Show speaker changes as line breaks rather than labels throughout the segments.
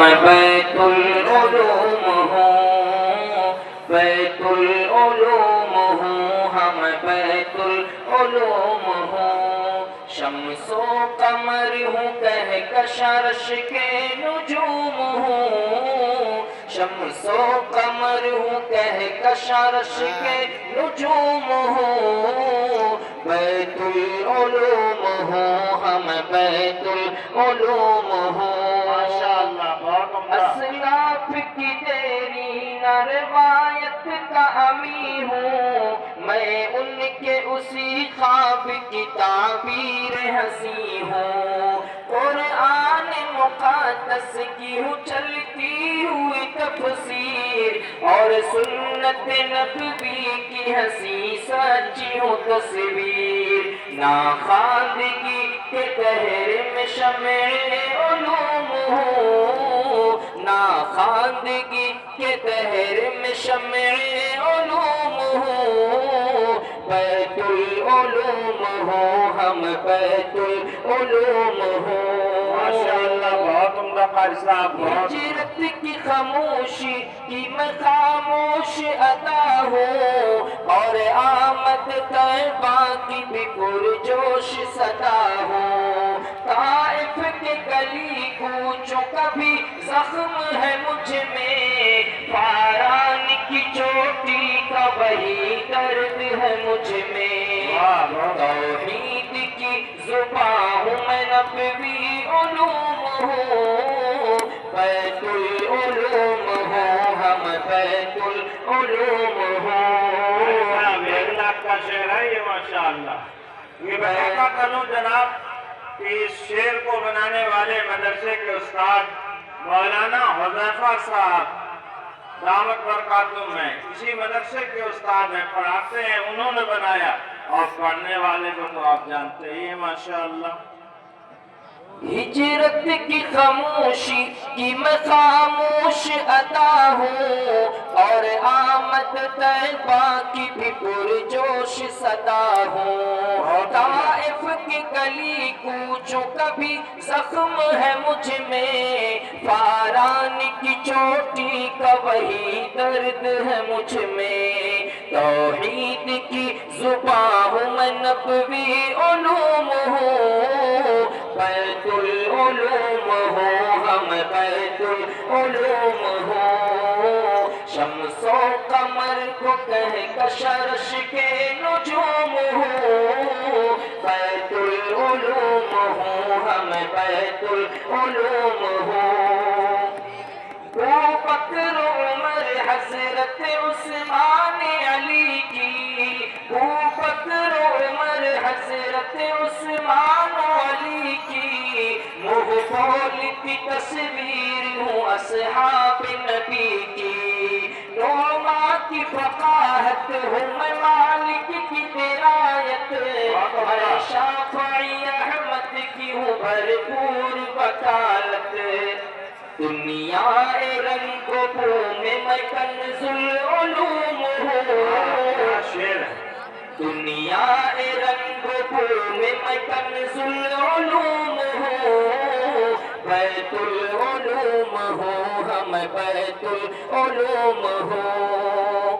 بیت العلوم ہوں، بیت العلوم ہوں، ہم بیت العلوم ہوں، شمس و قمر ہوں، کہکشاں کے نجوم ہوں، شمس و قمر ہوں، کہکشاں کے نجوم ہوں، بیت العلوم ہوں، ہم بیت العلوم ہوں،
ماشاءاللہ بہت عمدہ۔
اسلاف کی تیری نہ روایت کا امی ہوں، میں ان کے اسی خواب کی تعبیر حسین ہوں، قرآن مقدس کی ہوں چلتی ہوئی تفسیر، اور سنت نبوی کی ہنسی سچی ہوں تصویر، ناخواندگی کے قہر میں شمع علوم ہوں، ناخواندگی کے قہر میں شمع علوم ہوں، بیت العلوم ہوں، ہم بیت العلوم ہوں،
ماشاءاللہ بہت عمدہ قاری صاحب، بہت
ہجرت کی خاموشی کی میں خاموش ادا ہوں، اور آمد طیبہ کی بھی پرجوش صدا ہوں، طائف کے گلی کوچوں کا بھی زخم ہے مجھ میں، فاران کی چوٹی کا وہی درد ہے مجھ میں، توحید کی زبان ہوں میں، نبوی علوم ہوں، بیت العلوم ہوں، ہم بیت العلوم ہوں،
ایک لاکھ کا شعر ہے یہ ماشاءاللہ۔ یہ بتا کروں جناب کہ اس شعر کو بنانے والے مدرسے کے استاد مولانا حذیفہ صاحب دامت برکاتہم ہیں، اسی مدرسے کے استاد ہیں، پڑھاتے ہیں، انہوں نے بنایا، اور پڑھنے والے کو تو آپ جانتے ہی ہیں ماشاءاللہ۔
ہجرت کی خاموشی کی میں خاموش ادا ہوں، اور آمد طیبہ کی بھی پرجوش صدا ہوں، طائف کی گلی کوچوں کا بھی زخم ہے مجھ میں، فاران کی چوٹی کا وہی درد ہے مجھ میں، توحید کی زبان ہوں میں، نبوی علوم ہوں، بیت العلوم ہوں، ہم بیت العلوم ہوں، شمس و قمر کو کہکشاں کے نجوم ہوں، بیت العلوم ہوں، ہم بیت العلوم ہوں، ابو بکر عمر حضرت عثمان علی کی، ابو بکر عمر حضرت عثمان علی کی، منہ بولتی تصویر ہوں اصحاب نبی کی، نعما کی فقاہت ہوں میں، مالک کی درایت، میں شافعی احمد کی ہوں بھرپور وکالت، دنیا رنگ و بو میں کنز العلوم ہوں، دنیا رنگ و بو میں کنز العلوم ہوں، بیت العلوم ہوں، ہم بیت العلوم ہوں،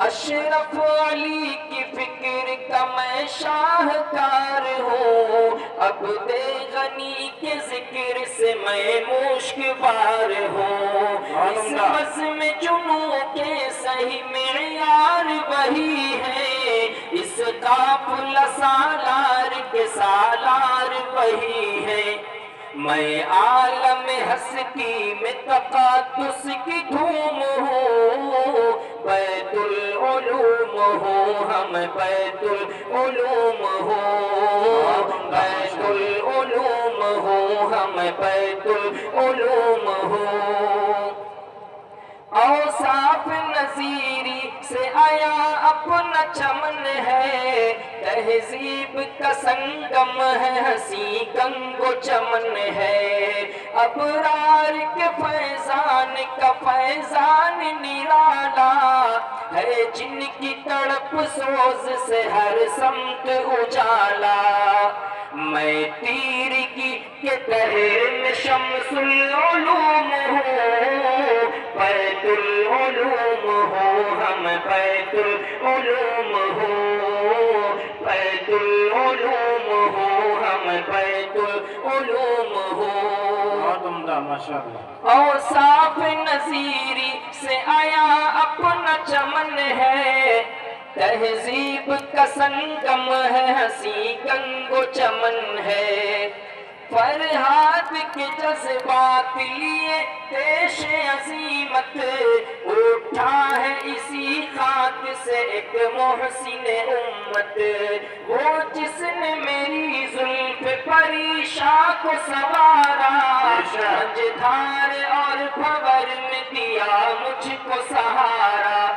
اشرف علی کی فکر کا میں شاہکار ہوں، عبد غنی کے ذکر سے میں مشکبار ہوں، اس بزم جنوں کے صحیح معیار وہی ہے، اس قافلہ سالار کے سالار وہی ہے، میں عالم ہستی میں تقدس کی دھوم ہوں، بیت العلوم ہوں، ہم بیت العلوم ہوں، بیت العلوم ہوں، ہم بیت العلوم ہوں، اوصاف نظیری سے آیا اپنا چمن ہے، تہذیب کا سنگم ہے، ہنسی گنگ و چمن ہے، ابرار کے فیضان کا فیضان نرالا ہے، جن کی تڑپ سوز سے ہر سمت اجالا، میں تیرگی کے قہر میں شمس العلوم بیت العلوم ہوں، بیت العلوم ہوں، ہم بیت العلوم ہوں۔
بہت عمدہ ماشاءاللہ۔
اوصاف نظیری سے آیا اپنا چمن ہے، تہذیب کا سنگم ہے، ہنسی گنگ و چمن ہے، فرہاد کے جذبات لیے پیش عظیمت، اٹھا ہے اسی خاک سے ایک محسن امت، وہ جس نے میری زلف پریشاں کو سوارا، مجھدھار اور بھور میں دیا مجھ کو سہارا،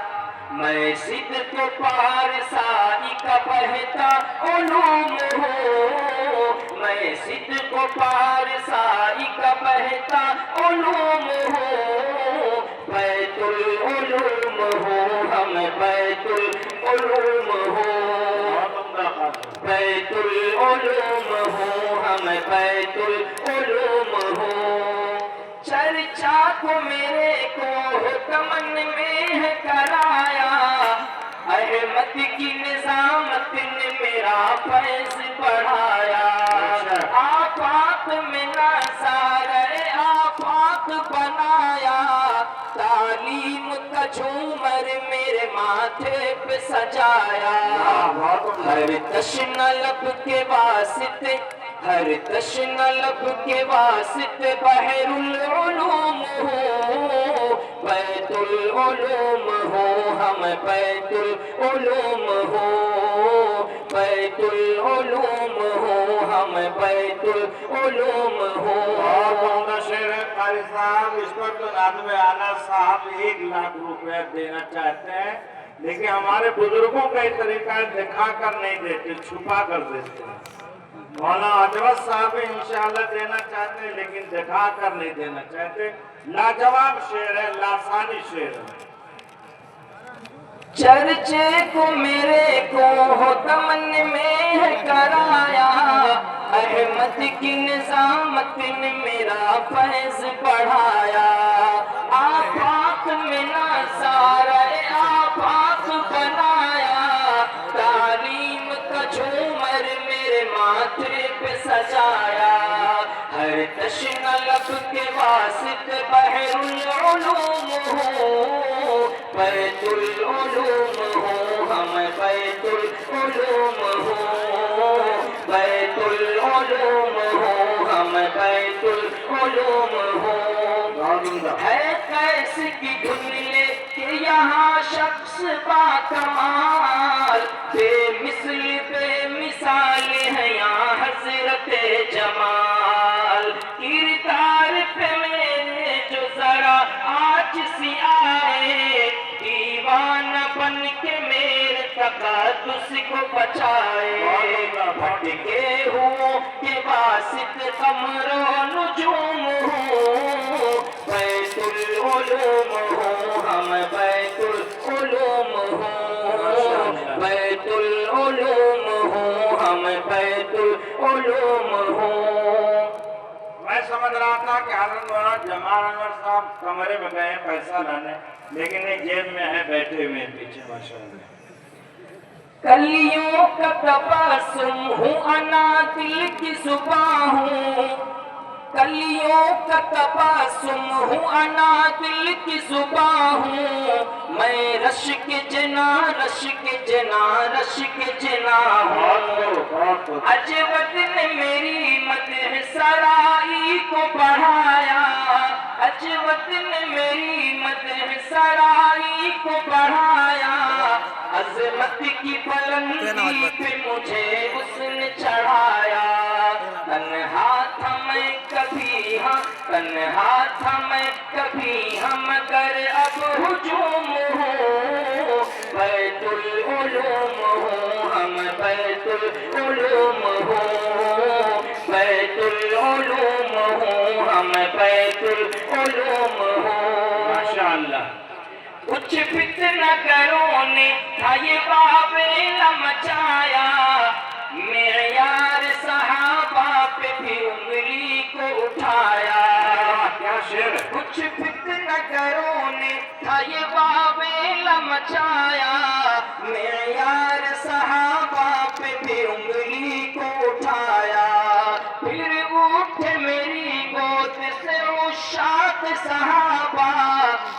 میں صدق و پارسائی کا بہتا علوم ہوں، میں صدق و پارسائی کا بہتا علوم ہوں، بیت العلوم ہوں، ہم بیت العلوم ہوں، بیت العلوم ہوں، ہم بیت العلوم ہوں، چرچا کو میرے کو دمن میں ہے کرایا، احمد کی نظامت نے میرا فیض بڑھایا، آفاق میں نظارۂ آفاق بنایا، تعلیم کا جھومر میرے ماتھے پہ سجایا، ہر تشنہ لب کے واسطے، ہر تشنہ لب کے واسطے بحر العلوم ہوں، بیت العلوم ہوں، ہم بیت العلوم ہوں، بیت العلوم ہوں، ہم بیت العلوم ہوں۔
بہت عمدہ شعر ہے قاری صاحب، اس پر تو ناظم اعلیٰ صاحب 1,00,000 روپے دینا چاہتے ہیں، لیکن ہمارے بزرگوں کا یہ طریقہ دکھا کر نہیں دیتے، چھپا کر دیتے ہیں۔ مولانا عجوت صاحب انشاءاللہ دینا چاہتے ہیں لیکن دکھا کر نہیں دینا چاہتے، لاجواب شعر ہے، لاسانی شعر ہے۔
چرچے کو میرے کو دمن میں ہے کرایا، احمد کی نظامت نے میرا فیض بڑھایا، آفاق میں نظارۂ آفاق بنایا، تعلیم کا جھومر میرے ماتھے پہ سجایا، ہر تشنہ لب کے واسطے بحر العلوم ہوں، بیت العلوم ہوں، ہم بیت العلوم ہوں، بیت العلوم ہوں، ہم بیت العلوم ہوں، ہے قیس کی دھن کہ یہاں شخص با کمال، بے مثل بے مثال ہے یہاں حضرت جمال، کردار پہ میرے جو ذرا آج سی آئے، دیوانہ بن کے میرے تقدس کو بچائے، بھٹکے ہوں کے واسط قمر و نجوم ہوں، بیت العلوم ہوں، ہم بیت العلوم ہوں، بیت العلوم ہوں، ہم بیت العلوم ہوں۔
میں سمجھ رہا تھا کہ حضرت مولانا جمال انور صاحب کمرے میں گئے پیسہ لانے، لیکن یہ جیب میں ہے، بیٹھے ہوئے ہیں پیچھے ماشاءاللہ۔
کلیوں کا تبسم ہوں، انا دل کی زباں ہوں، کلیوں کا تبسم ہوں، انا دل کی زباں ہوں، میں رش کے جنا، رش کے جنا، رش کے جنا ہوں، عجوت نے میری مدح سرائی کو بڑھایا، عجوت نے میری مدح سرائی کو بڑھایا، عظمت کی بلندی پہ مجھے اس نے چڑھایا، تنہا تھا میں کبھی ہاں، تنہا تھا میں کبھی ہم مگر اب ہجوم ہوں، بیت العلوم ہوں، ہم بیت العلوم ہوں، بیت العلوم ہوں، ہم بیت العلوم ہوں،
ماشاءاللہ۔
کچھ فتنہ گروں نے تھا یہ بابل مچایا، معیار صحابہ پہ بھی انگلی کو اٹھایا،
کیا شعر ہے۔
کچھ فتنہ گروں نے تھا یہ بابل مچایا معیار صحابہ پہ بھی انگلی کو اٹھایا پھر اٹھے میری گود سے عشاق صحابہ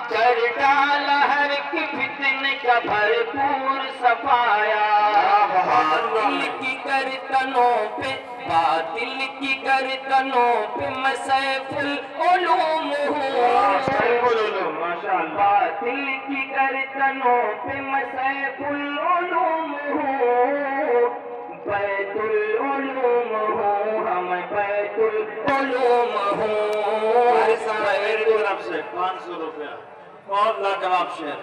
کر ڈالا ہر ایک فتنے کا بھرپور صفایا باطل کی گردنوں پہ باطل کی گردنوں پہ میں سیف العلوم ہوں باطل کی گردنوں پہ میں سیف العلوم ہوں بیت العلوم ہوں ہم بیت العلوم ہوں
میری طرف سے 500 روپیہ بہت لاجواب شعر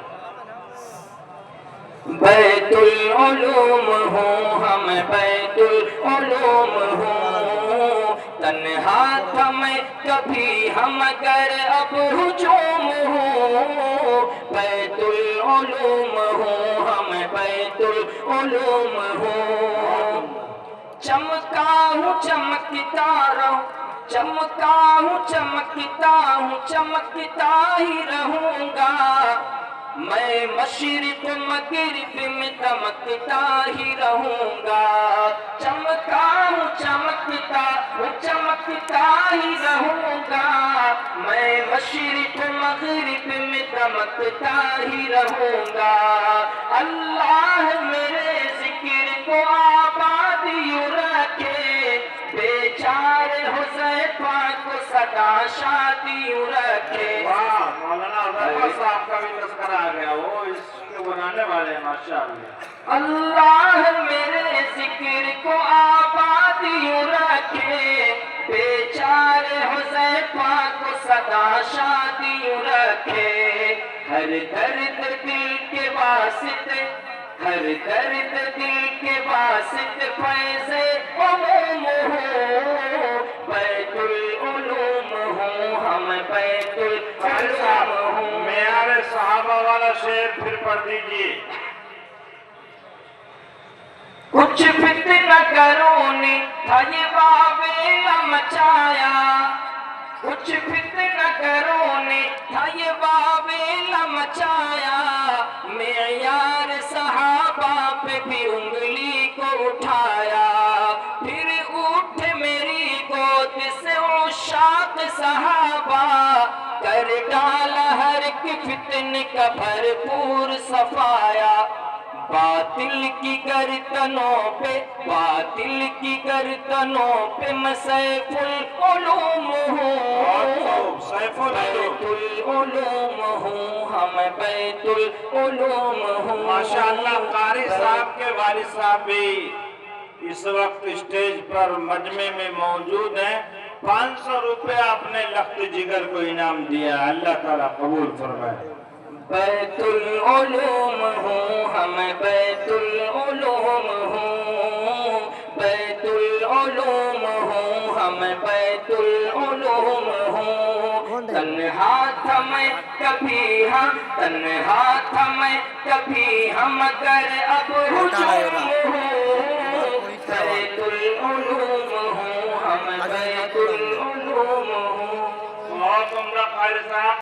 بیت العلوم ہوں ہم بیت العلوم ہوں تنہا تھا میں کبھی ہم اگر اب ہجوم ہوں بیت العلوم ہوں ہم بیت العلوم ہوں چمکا ہوں چمکتا رہوں چمکا ہوں چمکتا ہوں چمکتا ہی رہوں گا میں مشرق مغرب میں چمکتا ہی رہوں گا چمکا ہوں چمکتا ہی رہوں گا میں مشرق مغرب میں چمکتا ہی رہوں گا اللہ میرے ذکر کو آباد یوں رکھے بیچارے حذیفہ کو سدا شادی یوں رکھے
مولانا حذیفہ صاحب کا بھی تذکرہ آ گیا وہ اس کے بنانے والے ہیں ماشاءاللہ
اللہ میرے ذکر کو آباد یوں رکھے بیچارے حذیفہ کو سدا شادی یوں رکھے ہر درد دل کے واسطے ہر درد دل کے واسطے فیض عموم ہوں بیت العلوم ہوں ہم بیت العلوم ہوں
معیار صحابہ والا شعر پھر پڑھ دیجیے
کچھ فتنہ کروں نے تھا یہ واویلا مچایا کچھ فتنہ کروں نے تھا یہ واویلا مچایا معیار صحابہ پہ بھی انگلی کو اٹھایا پھر اٹھ میری گود سے عشاق صحابہ کر ڈالا ہر ایک فتنے کا بھرپور صفایا باطل کی گردنوں پہ میں سیف العلوم ہوں
سیف
بیت العلوم ہوں ہم بیت العلوم ہوں
ماشاءاللہ قاری صاحب کے والد صاحب بھی اس وقت اسٹیج پر مجمع میں موجود ہیں 500 روپے اپنے لخت جگر کو انعام دیا اللہ تعالیٰ قبول فرمائے
بیت العلوم ہوں ہم بیت العلوم ہوں بیت العلوم ہوں ہم بیت العلوم ہوں تنہا تھا میں کبھی ہم اگر اب ہجوم ہوں بیت العلوم ہوں ہم بیت العلوم ہوں
بہت عمدہ قاری صاحب